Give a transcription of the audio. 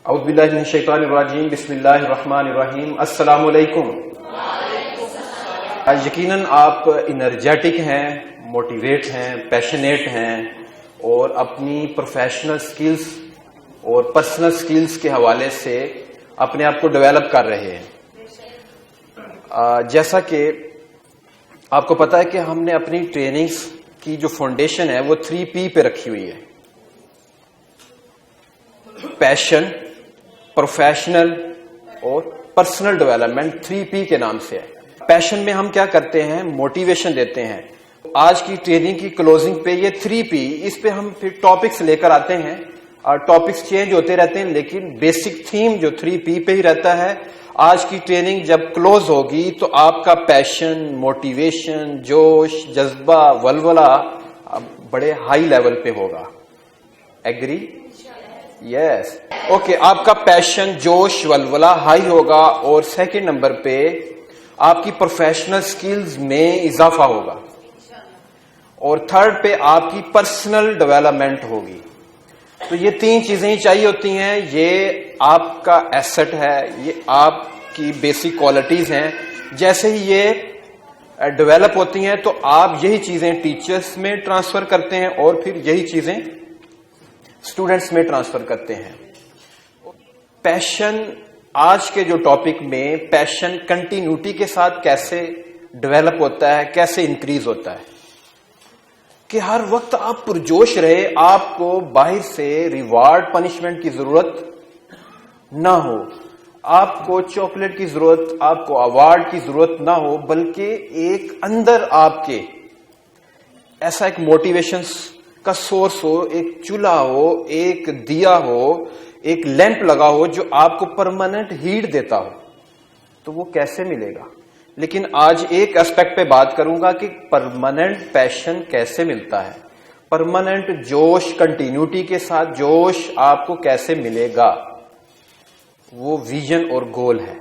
اعوذ باللہ من الشیطان الرجیم، بسم اللہ الرحمن الرحیم۔ السلام علیکم۔ یقیناً آپ انرجیٹک ہیں، موٹیویٹ ہیں، پیشنیٹ ہیں اور اپنی پروفیشنل سکلز اور پرسنل سکلز کے حوالے سے اپنے آپ کو ڈیولپ کر رہے ہیں۔ جیسا کہ آپ کو پتا ہے کہ ہم نے اپنی ٹریننگز کی جو فاؤنڈیشن ہے وہ 3P پہ رکھی ہوئی ہے: پیشن، پروفیشنل اور پرسنل ڈیولپمنٹ 3P کے نام سے ہے۔ پیشن میں ہم کیا کرتے ہیں؟ موٹیویشن دیتے ہیں۔ آج کی ٹریننگ کی کلوزنگ پہ یہ 3P، اس پہ ہم پھر ٹاپکس لے کر آتے ہیں اور ٹاپکس چینج ہوتے رہتے ہیں، لیکن بیسک تھیم جو 3P پہ ہی رہتا ہے۔ آج کی ٹریننگ جب کلوز ہوگی تو آپ کا پیشن، موٹیویشن، جوش، جذبہ، ولولہ بڑے ہائی لیول پہ ہوگا۔ ایگری؟ یس۔ اوکے، آپ کا پیشن، جوش، ولولہ ہائی ہوگا اور سیکنڈ نمبر پہ آپ کی پروفیشنل سکلز میں اضافہ ہوگا اور تھرڈ پہ آپ کی پرسنل ڈیولپمنٹ ہوگی۔ تو یہ تین چیزیں ہی چاہیے ہوتی ہیں، یہ آپ کا ایسٹ ہے، یہ آپ کی بیسک کوالٹیز ہیں۔ جیسے ہی یہ ڈیولپ ہوتی ہیں تو آپ یہی چیزیں ٹیچرز میں ٹرانسفر کرتے ہیں اور پھر یہی چیزیں اسٹوڈنٹس میں ٹرانسفر کرتے ہیں۔ پیشن، آج کے جو ٹاپک میں پیشن کنٹینیوٹی کے ساتھ کیسے ڈیولپ ہوتا ہے، کیسے انکریز ہوتا ہے کہ ہر وقت آپ پرجوش رہے، آپ کو باہر سے ریوارڈ پنشمنٹ کی ضرورت نہ ہو، آپ کو چاکلیٹ کی ضرورت، آپ کو ایوارڈ کی ضرورت نہ ہو، بلکہ ایک اندر آپ کے ایسا ایک موٹیویشن کا سورس ہو، ایک چولہا ہو، ایک دیا ہو، ایک لیمپ لگا ہو جو آپ کو پرماننٹ ہیٹ دیتا ہو۔ تو وہ کیسے ملے گا؟ لیکن آج ایک اسپیکٹ پہ بات کروں گا کہ پرماننٹ پیشن کیسے ملتا ہے، پرماننٹ جوش، کنٹینیوٹی کے ساتھ جوش آپ کو کیسے ملے گا۔ وہ ویژن اور گول ہے۔